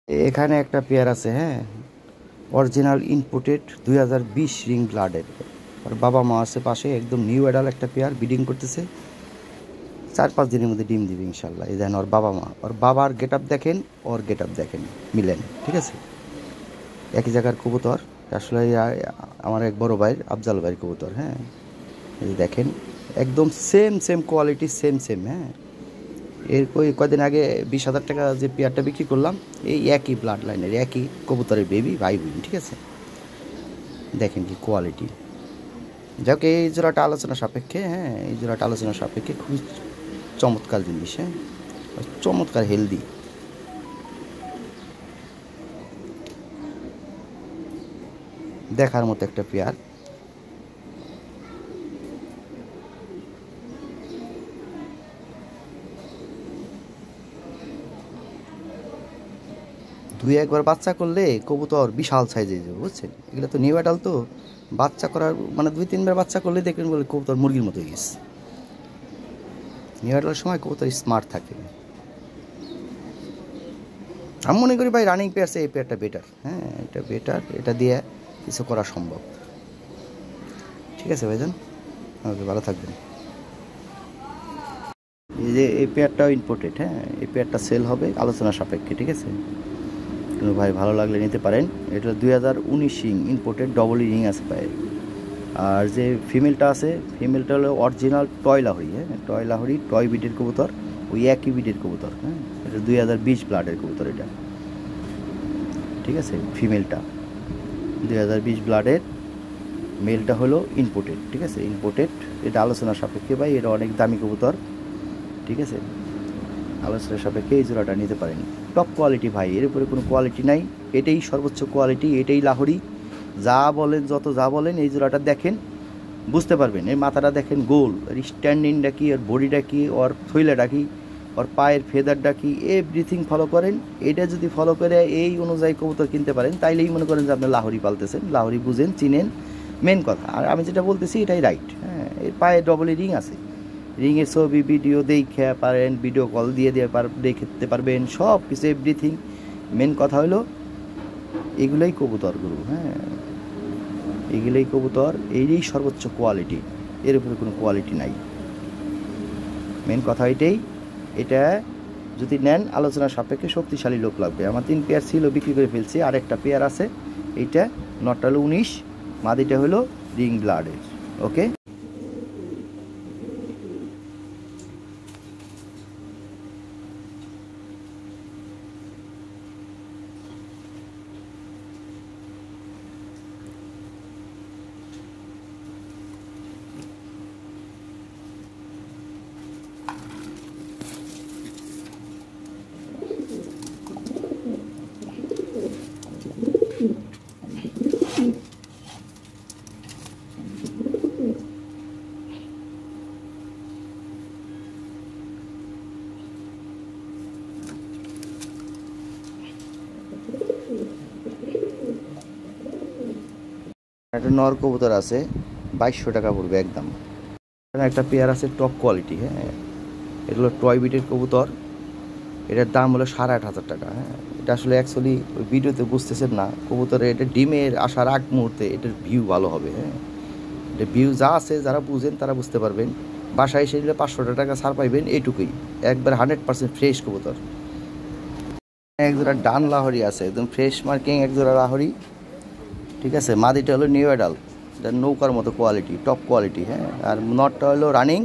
এখানে একটা পেয়ার আছে, হ্যাঁ, অরিজিনাল ইনপুটেড 2020 রিং ব্লাডের। আর বাবা মা আছে পাশে, একদম নিউ অ্যাডাল একটা পেয়ার, ব্রিডিং করতেছে। 4-5 দিনের মধ্যে ডিম দিবে ইনশাল্লাহ। এই দেখেন ওর বাবা মা, ওর বাবার গেট আপ দেখেন, ওর গেট আপ দেখেন, মিলেন, ঠিক আছে। একই জায়গার কবুতর, আসলে আমার এক বড় ভাইয়ের, আফজাল ভাইয়ের কবুতর, হ্যাঁ। এই দেখেন একদম same same quality, same same, হ্যাঁ। এর কয়দিন আগে 20,000 টাকা যে পেয়ারটা বিক্রি করলাম, এই একই ব্লাড লাইনের, একই কবুতরের বেবি, ভাই বোন, ঠিক আছে। দেখেন কি কোয়ালিটি। যাক, এই জোড়াটা আলোচনা সাপেক্ষে, হ্যাঁ, এই জোড়াটা আলোচনা সাপেক্ষে খুবই চমৎকার জিনিস, হ্যাঁ, চমৎকার হেলদি। দেখার মতো একটা পেয়ার। দুই একবার বাচ্চা করলে কবুতর বিশাল সাইজে যাবে, বুঝছেন। এগুলো তো নিউ অ্যাডাল, তো বাচ্চা করার মানে 2-3বার বাচ্চা করলে দেখবেন বলে কবুতর মুরগির মতো হয়ে গেছে। নিউ অ্যাডালের সময় কবুতর স্মার্ট থাকে। আমি মনে করি ভাই, রানিং পেয়ার এই পেয়ারটা বেটার, হ্যাঁ, এটা বেটার, এটা দিয়ে কিছু করা সম্ভব। ঠিক আছে ভাইজান, ওকে, ভালো থাকবেন। এই যে এই পেয়ারটাও ইম্পোর্টেড, হ্যাঁ, এই পেয়ারটা সেল হবে আলোচনা সাপেক্ষে, ঠিক আছে। কিন্তু ভাই ভালো লাগলে নিতে পারেন। এটা 2019 রিং ইম্পোর্টেড, ডবল রিং আছে পায়ে। আর যে ফিমেলটা আছে, ফিমেলটা হলো অরিজিনাল টয় লাহরি, হ্যাঁ, টয় লাহরি, টয় বিটের কবুতর, ওই একই বিটের কবুতর, হ্যাঁ। এটা 2020 ব্লাডের কবুতর এটা, ঠিক আছে। ফিমেলটা 2020 ব্লাডের, মেলটা হলো ইম্পোর্টেড, ঠিক আছে, ইম্পোর্টেড। এটা আলোচনা সাপেক্ষে ভাই, এটা অনেক দামি কবুতর, ঠিক আছে। আলোচনা সাপেক্ষে এই জোড়াটা নিতে পারেন। টপ কোয়ালিটি ভাই, এর উপরে কোনো কোয়ালিটি নাই, এটাই সর্বোচ্চ কোয়ালিটি, এটাই লাহরি। যা বলেন, যত যা বলেন, এই জোড়াটা দেখেন বুঝতে পারবেন। এই মাথাটা দেখেন গোল, আর স্ট্যান্ডিংটা কি, ওর বডিটা কি, ওর থইলাটা কি, ওর পায়ের ফেদারটা কি, এভরিথিং ফলো করেন। এটা যদি ফলো করে এই অনুযায়ী কবুতর কিনতে পারেন, তাইলেই মনে করেন যে আপনি লাহরি পালতেছেন, লাহরি বুঝেন, চিনেন, মেন কথা। আর আমি যেটা বলতেছি এটাই রাইট, হ্যাঁ। এর পায়ে ডবল রিং আছে, রিংয়ের ছবি ভিডিও দেখে পারেন, ভিডিও কল দিয়ে দেখতে পারবেন, সব কিছু এভরিথিং। মেন কথা হলো এগুলোই কবুতরগুলো, হ্যাঁ, এগুলোই কবুতর, এই সর্বোচ্চ কোয়ালিটি, এর উপরে কোনো কোয়ালিটি নাই। মেন কথা এটাই। এটা যদি নেন আলোচনার সাপেক্ষে শক্তিশালী লোক লাগবে। আমার 3 পেয়ার ছিল, বিক্রি করে ফেলছি, আর একটা পেয়ার আছে। এইটা নটটা হলো 19, মাদিটা হলো রিং ব্লাডের, ওকে। একটা নর কবুতর আছে, 2200 টাকা পড়বে একদম। একটা পেয়ার আছে টপ কোয়ালিটি, হ্যাঁ, এগুলো টয় বিটের কবুতর। এটার দাম হলো 8,500 টাকা, হ্যাঁ। এটা আসলে অ্যাকচুয়ালি ওই ভিডিওতে বুঝতেছেন না, কবুতরে এটা ডিমের আসার আগ মুহূর্তে এটার ভিউ ভালো হবে, হ্যাঁ। এটা ভিউ যা আছে, যারা বুঝেন তারা বুঝতে পারবেন। বাসায় এসে নিলে 500 টাকা ছাড় পাইবেন, এইটুকুই। একবার 100% ফ্রেশ কবুতর। একজোড়া ডান লাহরি আছে, একদম ফ্রেশ মার্কিং একজোড়া লাহরি, ঠিক আছে। মাদিটা হলো নিউ অ্যাডাল, এটা নৌকার মতো কোয়ালিটি, টপ কোয়ালিটি, হ্যাঁ। আর নটটা হলো রানিং,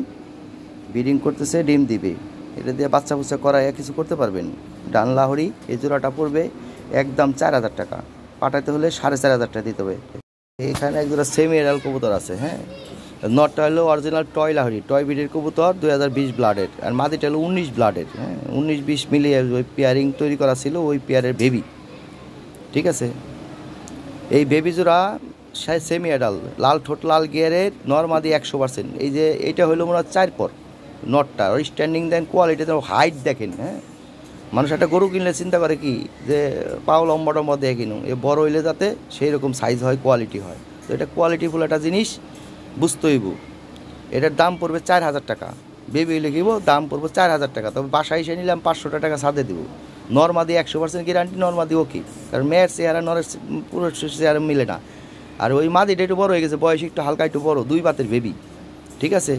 ব্রিডিং করতেছে, ডিম দিবে। এটা দিয়ে বাচ্চা বুচ্চা করায় কিছু করতে পারবেন। ডান লাহরি, এই জোড়াটা পড়বে একদম 4,000 টাকা, পাঠাতে হলে 4,500 টাকা দিতে হবে। এখানে এক জোড়া সেমি অ্যাডাল কবুতর আছে, হ্যাঁ। নটটা হলো অরিজিনাল টয় লাহরি, টয় ব্রিডের কবুতর, 2020 ব্লাডের। আর মাদিটা হলো 19 ব্লাডের, হ্যাঁ। 19-20 মিলিয়ে ওই পেয়ারিং তৈরি করা ছিল, ওই পেয়ারের বেবি, ঠিক আছে। এই বেবি জোড়া সেমি অ্যাডাল, লাল ঠোঁট, লাল গিয়ারের, নর্মাদি 100%। এই যে এইটা হলো মনে হয় 4 পর নটটা, ওই স্ট্যান্ডিং দেন, কোয়ালিটি, হাইট দেখেন, হ্যাঁ। মানুষ একটা গরু কিনলে চিন্তা করে কি যে পাও লম্বা টম্বা দিয়ে কিনো, এ বড় হইলে যাতে সেই রকম সাইজ হয়, কোয়ালিটি হয়। তো এটা কোয়ালিটিফুল একটা জিনিস, বুঝতে হইব। এটার দাম পড়বে 4,000 টাকা, বেবি লিখিব, দাম পড়বে 4,000 টাকা। তবে বাসায় এসে নিলাম 500 টাকা ছাদে দিব, নর্মাদি 100% গ্যারান্টি, নর্মাদি ওকে, কারণ মেয়ের চেহারা নরের পুরো চেহারা মিলে না। আর ওই মাদিটা একটু বড় হয়ে গেছে, বয়স একটু হালকা একটু বড়, 2 বাতের বেবি, ঠিক আছে।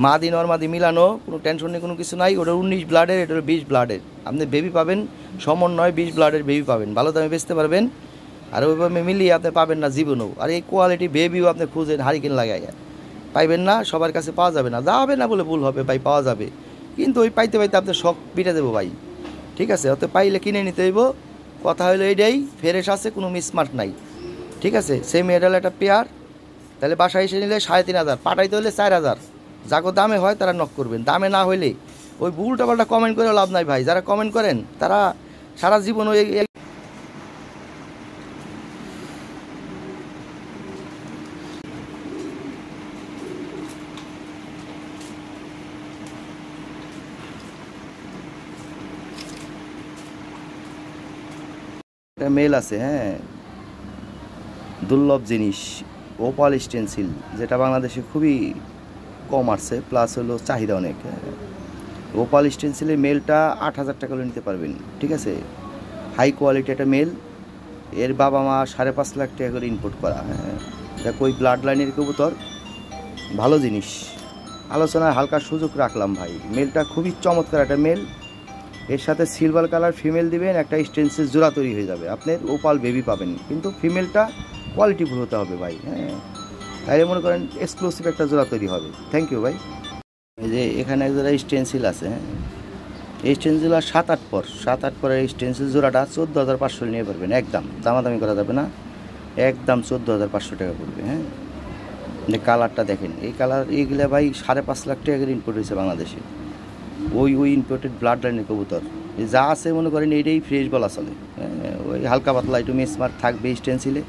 মাদি নর্মাদি মিলানো, কোনো টেনশন নেই, কোনো কিছু নাই। ওটা 19 ব্লাডের, এটা 20 ব্লাডের। আপনি বেবি পাবেন সমন্বয় 20 ব্লাডের বেবি পাবেন, ভালো দামে বেচতে পারবেন। আর ওইভাবে মিলিয়ে আপনি পাবেন না জীবনেও। আর এই কোয়ালিটি বেবিও আপনি খুঁজেন হারিকেন লাগাইয়া, পাইবেন না, সবার কাছে পাওয়া যাবে না। যাবে না বলে ভুল হবে ভাই, পাওয়া যাবে, কিন্তু ওই পাইতে পাইতে আপনার শখ পিটে দেবো ভাই, ঠিক আছে। অত পাইলে কিনে নিতে হইব। কথা হলো এইটাই, ফ্রেশ আছে, কোনো মিসমার্ট নাই, ঠিক আছে। সেম মেডাল একটা পেয়ার, তাহলে বাসায় এসে নিলে 3500, পাঠাইতে হলে 4000। যাকে দামে হয় তারা নক করবেন, দামে না হইলে ওই উল্টাপাল্টা কমেন্ট করে লাভ নাই ভাই। যারা কমেন্ট করেন তারা সারা জীবন ওই মেল আছে, হ্যাঁ, দুর্লভ জিনিস, ওপাল স্টেনসিল, যেটা বাংলাদেশে খুবই কম আসছে, প্লাস হলো চাহিদা অনেক। ওপাল স্টেনসিলের মেলটা 8000 টাকা করে নিতে পারবেন, ঠিক আছে। হাই কোয়ালিটি একটা মেল, এর বাবা মা 5.5 লাখ টাকা করে ইম্পোর্ট করা। হ্যাঁ, দেখো ওই ব্লাড লাইনের কবুতর, ভালো জিনিস। আলোচনায় হালকা সুযোগ রাখলাম ভাই। মেলটা খুবই চমৎকার একটা মেল, এর সাথে সিলভার কালার ফিমেল দিবেন, একটা স্টেনসিল জোড়া তৈরি হয়ে যাবে, আপনার ওপাল বেবি পাবেন। কিন্তু ফিমেলটা কোয়ালিটিফুল হতে হবে ভাই, হ্যাঁ, তাইলে মনে করেন এক্সক্লুসিভ একটা জোড়া তৈরি হবে। থ্যাংক ইউ ভাই। এই যে এখানে এক জোড়া স্টেনসিল আছে, হ্যাঁ, এই স্টেনসিল আর 7-8 পরের স্টেনসিল জোড়াটা 14,500 নিয়ে পারবেন, একদম দামাদামি করা যাবে না, একদম 14,500 টাকা পড়বে। হ্যাঁ, কালারটা দেখেন, এই কালার, এইগুলো ভাই 5.5 লাখ টাকা করে ইম্পোর্ট হয়েছে বাংলাদেশে। ওই ইম্পোর্টেড ব্লাড লাইনের কবুতর যা আছে মনে করেন এইটাই ফ্রেশ বলা চলে। ওই হালকা পাতলা একটু মিসমার্ক থাকবে স্টেনসিলে,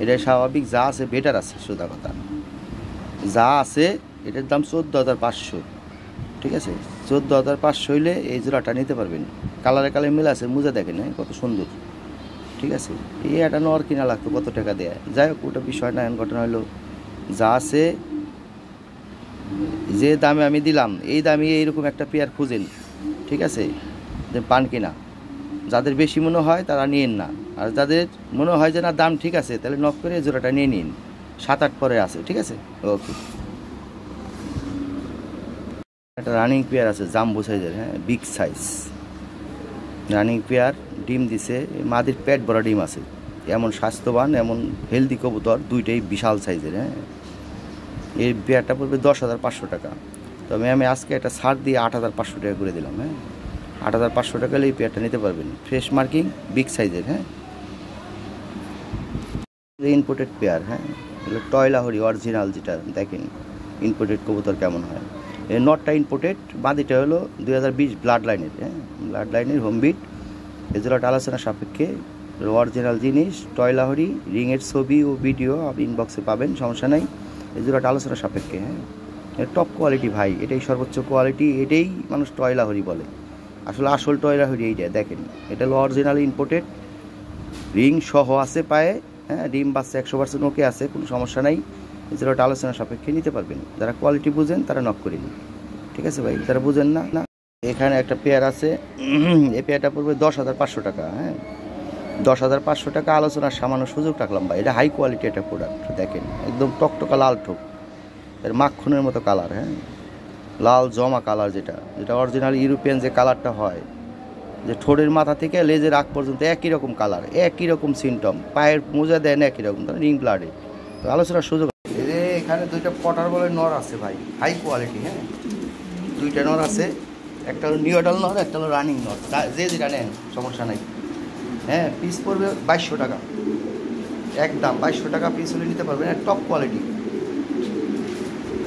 এটাই স্বাভাবিক। যা আছে বেটার আছে, সোজা কথা, যা আছে এটার দাম 14,500, ঠিক আছে। 14,500 হইলে এই জোড়াটা নিতে পারবেন। কালারে কালারে মিল আছে, মুজে দেখেন, হ্যাঁ, কত সুন্দর, ঠিক আছে। এই একটা নর কিনা লাগতো কত টাকা দেয়, যাই হোক ওটা বিষয় না। ঘটনা হলো যা আছে, যে দামে আমি দিলাম এই দামে এইরকম একটা পেয়ার খুঁজেন, ঠিক আছে, যে পান কিনা। যাদের বেশি মনে হয় তারা নিন না, আর যাদের মনে হয় যে না দাম ঠিক আছে, তাহলে নক করে জোড়াটা নিয়ে নিন। 7-8 পরে আছে, ঠিক আছে, ওকে। একটা রানিং পেয়ার আছে জাম্বো সাইজের, হ্যাঁ, বিগ সাইজ রানিং পেয়ার, ডিম দিছে, মাদির পেট ভরা ডিম আছে। এমন স্বাস্থ্যবান, এমন হেলদি কবুতর, দুইটাই বিশাল সাইজের। হ্যাঁ, এই পেয়ারটা পড়বে 10,500 টাকা। তবে আমি আজকে একটা ছাড় দিয়ে 8,500 টাকা করে দিলাম। হ্যাঁ, 8,500 টাকা হলে এই পেয়ারটা নিতে পারবেন, ফ্রেশ মার্কিং, বিগ সাইজের। হ্যাঁ, ইম্পোর্টেড পেয়ার, হ্যাঁ, এগুলো টয়লাহরি অরিজিনাল, যেটা দেখেন ইম্পোর্টেড কবুতর কেমন হয়। এই নটটা ইম্পোর্টেড, বাদিটা হলো 2020 ব্লাড লাইনের। হ্যাঁ, ব্লাড লাইনের হোমবিট। এই জোড়াটা আলোচনা সাপেক্ষে, অরিজিনাল জিনিস, টয়লাহরি, রিংয়ের ছবি ও ভিডিও আপনি ইনবক্সে পাবেন, সমস্যা নাই। এই জোড়াটা আলোচনা সাপেক্ষে, হ্যাঁ, টপ কোয়ালিটি ভাই, এটাই সর্বোচ্চ কোয়ালিটি, এটাই মানুষ টয়লাহরি বলে। আসলে আসল টয়লাহরি এইটা দেখেন, এটা হলো অরিজিনাল ইম্পোর্টেড, রিং সহ আছে পায়ে। হ্যাঁ, ডিম বাচ্চা 100% ওকে আছে, কোনো সমস্যা নাই। এই জোড়াটা আলোচনা সাপেক্ষে নিতে পারবেন। যারা কোয়ালিটি বুঝেন তারা নক করে নিন, ঠিক আছে ভাই। যারা বুঝেন না, না, এখানে একটা পেয়ার আছে, এই পেয়ারটা পড়বে 10,500 টাকা। হ্যাঁ, 10,500 টাকা, আলোচনার সামান্য সুযোগ রাখলাম ভাই। এটা হাই কোয়ালিটি একটা প্রোডাক্ট, দেখেন একদম টকটকা লাল ঠোক, এর মাখনের মতো কালার। হ্যাঁ, লাল জমা কালার, যেটা অরিজিনাল ইউরোপিয়ান যে কালারটা হয়, যে ঠোঁটের মাথা থেকে লেজের আগ পর্যন্ত একই রকম কালার, একই রকম সিমটম, পায়ের মোজা দেন একই রকম, রিং ব্লাডে। তো আলোচনার সুযোগ। এখানে দুইটা পটার বলের নর আছে ভাই, হাই কোয়ালিটি। হ্যাঁ, দুইটা নর আছে, একটা হলো নিউডাল নর, একটা হলো রানিং নর, যে যেটা নেন সমস্যা নাই। হ্যাঁ, পিস পড়বে 2200 টাকা, একদম 2200 টাকা পিস হলে নিতে পারবেন, টপ কোয়ালিটি।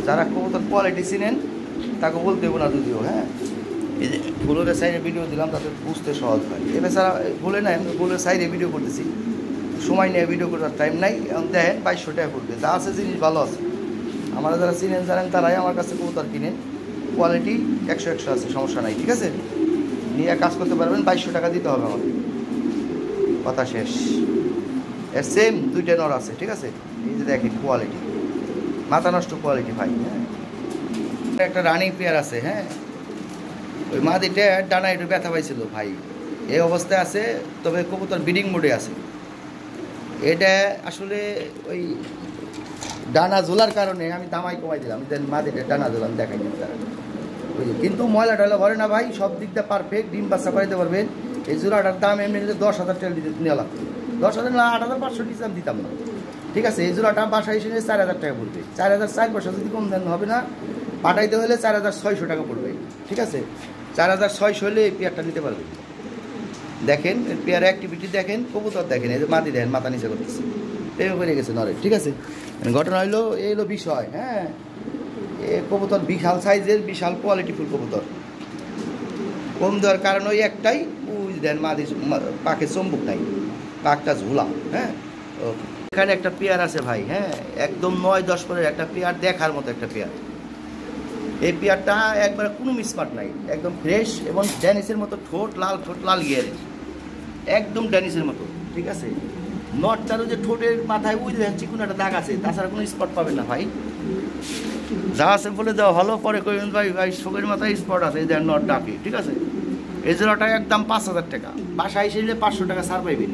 যারা কবুতর কোয়ালিটি চিনেন তাকে বলতে দেবো না যদিও। হ্যাঁ, এই যে ফুলের সাইডে ভিডিও দিলাম, তাদের বুঝতে সহজ হয়। এবার ছাড়া ভুলে নাই, আমি ফুলের সাইডে ভিডিও করতেছি, সময় নিয়ে ভিডিও করার টাইম নাই। দেখেন 2200 টাকা করবে, যা আছে জিনিস ভালো আছে। আমরা যারা চিনেন জানেন তারাই আমার কাছে কবুতর কিনেন, কোয়ালিটি 100 আছে, সমস্যা নাই, ঠিক আছে। নিয়ে কাজ করতে পারবেন, 2200 টাকা দিতে হবে আমাকে, কথা শেষ। এর সেম দুইটা নর আছে, ঠিক আছে। এই যে দেখেন কোয়ালিটি, মাথা নষ্ট কোয়ালিটি ভাই। হ্যাঁ, একটা রানিং পেয়ার আছে। হ্যাঁ, ওই মাদিটা ডানা একটু ব্যথা পাইছিল ভাই, এই অবস্থায় আছে, তবে কবুতর ব্রিডিং মোডে আছে। এটা আসলে ওই ডানা ঝোলার কারণে আমি দামাই কমাই দিলাম, দেন মাদিটা ডানা ঝোলাম দেখাই কিন্তু ময়লা টয়লা ভরে না ভাই, সব দিক দিয়ে পারফেক্ট, ডিম বাচ্চা করাইতে পারবেন। এই জোড়াটার দাম এমনি 10,000 টাকা নেওয়া লাগতো, 10,000 না 8,500 নিচে আমি দিতাম না, ঠিক আছে। এই জোড়াটা বাসায় এসে 4,000 টাকা পড়বে, 4,004 পয়সা যদি কম দেন হবে না, পাঠাইতে হলে 4,600 টাকা পড়বে, ঠিক আছে। 4,600 হলে এই পেয়ারটা নিতে পারবে। দেখেন পেয়ার অ্যাক্টিভিটি দেখেন, কবুতর দেখেন, এই যে মাদি দেখেন মাথা নিচে করতেছে, প্রেমে পড়ে গেছে নরে, ঠিক আছে। ঘটনা হইলো এই হলো বিষয়, হ্যাঁ। এ কবুতর বিশাল সাইজের, বিশাল কোয়ালিটিফুল কবুতর। কম দেওয়ার কারণ ওই একটাই, ওই দেন মাদি পাকে চম্বুক নাই, পাকটা ঝোলা, হ্যাঁ। এখানে একটা পেয়ার আছে ভাই, হ্যাঁ, একদম 9-10 করে একটা পেয়ার, দেখার মতো একটা পেয়ার। এই পেয়ারটা একবার কোনো মিসমার্ট নাই, একদম ফ্রেশ এবং ড্যানিসের মতো ঠোঁট লাল গিয়ারের, একদম ড্যানিসের মতো, ঠিক আছে। নটটারও যে ঠোঁটের মাথায় ওই চিকুন একটা দাগ আছে, তাছাড়া কোনো স্পট পাবেন না ভাই। যা আছে বলে দেওয়া ভালো, পরে কইবেন ভাই শোকের মাথায় স্পট আছে, এই দেন নট ডাকে, ঠিক আছে। এই জোড়াটা একদম 5,000 টাকা, বাসায় এসে 500 টাকা ছাড় পাইবেন।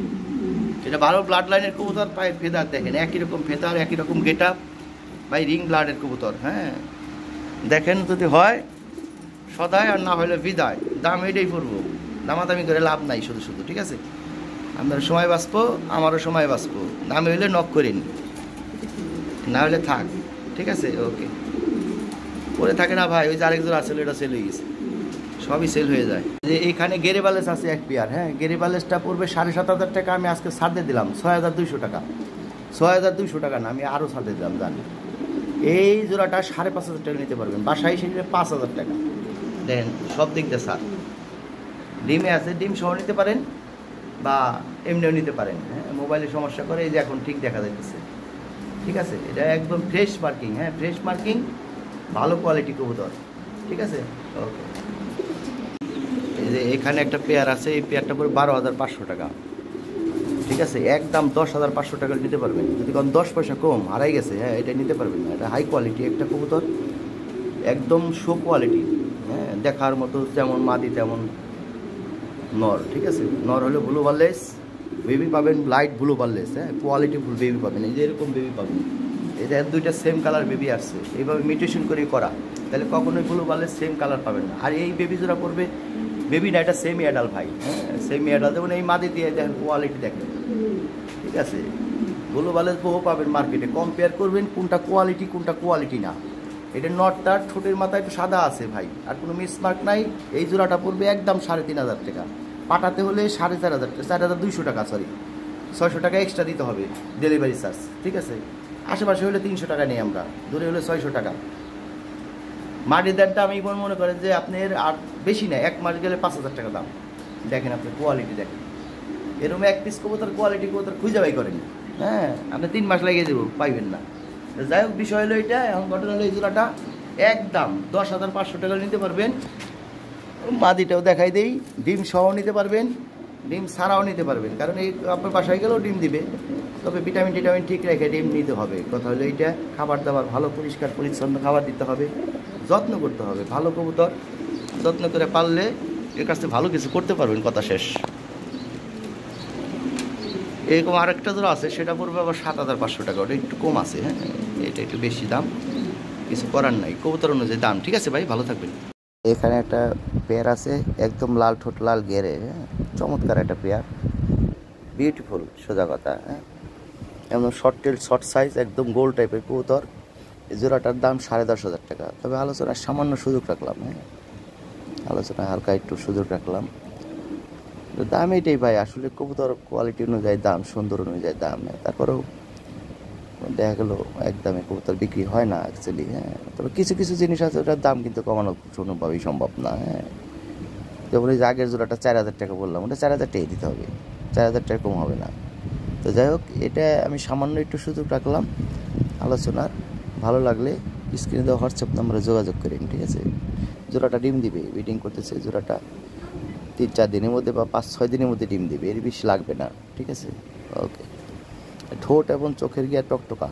এটা ভালো ব্লাড লাইনের কবুতর, পায়ের ফেদার দেখেন, একই রকম ফেদার, একই রকম গেট আপ ভাই, রিং ব্লাডের কবুতর, হ্যাঁ। দেখেন যদি হয় সদায়, আর না হলে বিদায়, দাম এটাই পড়বো, দামাদামি করে লাভ নাই শুধু শুধু, ঠিক আছে। আপনার সময় বাঁচবো, আমারও সময় বাঁচবো, দামে হইলে নক করেন, না হলে থাক, ঠিক আছে। ওকে, পরে থাকে না ভাই, ওই যে আরেকজন আসলে এটা সেল হয়ে গেছে, সবই সেল হয়ে যায়। যে এইখানে গেরে বালেস আছে এক পেয়ার, হ্যাঁ, গেরে বালেসটা পড়বে 7,500 টাকা, আমি আজকে ছাড় দিয়ে দিলাম 6,200 টাকা, 6,200 টাকা না, আমি আরও ছাড় দিয়ে দিলাম, জানি। এই জোড়াটা 5,500 টাকা নিতে পারবেন, বাসায় এসে 5,000 টাকা দেন, সব দিক দিয়ে ছাড়। ডিমে আছে, ডিম সহ নিতে পারেন বা এমনিও নিতে পারেন, হ্যাঁ। মোবাইলে সমস্যা করে, এই যে এখন ঠিক দেখা যাইতেছে, ঠিক আছে। এটা একদম ফ্রেশ মার্কিং, হ্যাঁ, ফ্রেশ মার্কিং, ভালো কোয়ালিটি কবুতর, ঠিক আছে। ওকে, এই যে এখানে একটা পেয়ার আছে, এই পেয়ারটা পরে 12,500 টাকা, ঠিক আছে। একদম 10,500 টাকা নিতে পারবেন, যদি কোন 10 পয়সা কম হারাই গেছে, হ্যাঁ, এটা নিতে পারবেন না। এটা হাই কোয়ালিটি একটা কবুতর, একদম শো কোয়ালিটি, হ্যাঁ, দেখার মতো, যেমন মাদি তেমন নর, ঠিক আছে। নর হলে ব্লু বারলেস বেবি পাবেন, লাইট ব্লু বারলেস, হ্যাঁ, কোয়ালিটি ফুল বেবি পাবেন, এই যে এরকম বেবি পাবেন। এটা দুইটা সেম কালার বেবি আসছে, এইভাবে মিউটেশন করে করা, তাহলে কখনোই ব্লু বারলেস সেম কালার পাবেন না। আর এই বেবি জোড়া পড়বে, বেবি না, এটা সেমি অ্যাডাল ভাই, হ্যাঁ, সেমি অ্যাডাল, যেমন এই মাদি দিয়ে দেখেন কোয়ালিটি দেখেন, ঠিক আছে। ব্লু বারলেস বহু পাবেন মার্কেটে, কম্পেয়ার করবেন কোনটা কোয়ালিটি না। এটা নটটার ঠোঁটের মাথায় একটু সাদা আছে ভাই, আর কোনো মিসমার্ক নাই। এই জোড়াটা পড়বে একদম 3,500 টাকা, পাঠাতে হলে 4,500 টাকা, 4,200 টাকা, সরি 600 টাকা এক্সট্রা দিতে হবে ডেলিভারি চার্জ, ঠিক আছে। আশেপাশে হলে 300 টাকা নেই আমরা, দূরে হলে 600 টাকা। মাটির দামটা আমি মনে করেন যে আপনার আর বেশি না, 1 মাস গেলে 5,000 টাকা দাম। দেখেন আপনি কোয়ালিটি দেখেন, এরকম এক পিস কবুতর কোয়ালিটি কবুতর খুঁজে বাই করেন, হ্যাঁ, আপনি 3 মাস লাগিয়ে দেবো, পাইবেন না। যাই হোক, বিষয় হলো এটা। এখন ঘটনা হলো এই জোড়াটা একদম 10,500 টাকা নিতে পারবেন। মাদিটাও দেখাই দেই, ডিম সহ নিতে পারবেন, ডিম ছাড়াও নিতে পারবেন, কারণ এই আপনার বাসায় গেলেও ডিম দিবে, তবে ভিটামিন টিটামিন ঠিক রেখে ডিম নিতে হবে। কথা হলো এইটা, খাবার দাবার ভালো পরিষ্কার পরিচ্ছন্ন খাবার দিতে হবে, যত্ন করতে হবে। ভালো কবুতর যত্ন করে পাললে এর কাছ থেকে ভালো কিছু করতে পারবেন, কথা শেষ। এরকম আরেকটা ধরো আছে, সেটা পড়বে আবার 7,500 টাকা, ওটা একটু কম আছে, হ্যাঁ, এটা একটু বেশি দাম, কিছু করার নাই, কবুতর অনুযায়ী দাম, ঠিক আছে ভাই, ভালো থাকবেন। এখানে একটা পেয়ার আছে, একদম লাল ঠোঁট লাল গেরে, হ্যাঁ, চমৎকার একটা পেয়ার, বিউটিফুল, সোজা কথা, হ্যাঁ, এমন শর্ট টেল শর্ট সাইজ, একদম গোল টাইপের কবুতর। এই জোড়াটার দাম 10,500 টাকা, তবে আলোচনার সামান্য সুযোগ রাখলাম, হ্যাঁ, আলোচনায় হালকা একটু সুযোগ রাখলাম। দাম এইটাই ভাই, আসলে কবুতর কোয়ালিটি অনুযায়ী দাম, সুন্দর অনুযায়ী দাম, তারপরেও দেখা গেলো একদমে কবুতর বিক্রি হয় না অ্যাকচুয়ালি, হ্যাঁ। তবে কিছু কিছু জিনিস আছে, ওটার দাম কিন্তু কমানো কোনোভাবেই সম্ভব না, হ্যাঁ। যেমন এই যে আগের জোড়াটা 4,000 টাকা বললাম, ওটা 4,000 টাকাই দিতে হবে, 4,000 টাকা কম হবে না। তো যাই হোক, এটা আমি সামান্য একটু সুযোগ রাখলাম আলোচনার, ভালো লাগলে স্ক্রিনে দেওয়া হোয়াটসঅ্যাপ নাম্বারে যোগাযোগ করেন, ঠিক আছে। জোড়াটা ডিম দিবে, ব্রিডিং করতেছে জোড়াটা 3-4 দিনের মধ্যে বা 5-6 দিনের মধ্যে ডিম দিবে, এর বেশি লাগবে না, ঠিক আছে। ওকে, ঠোঁট এবং চোখের গিয়া টকটকা।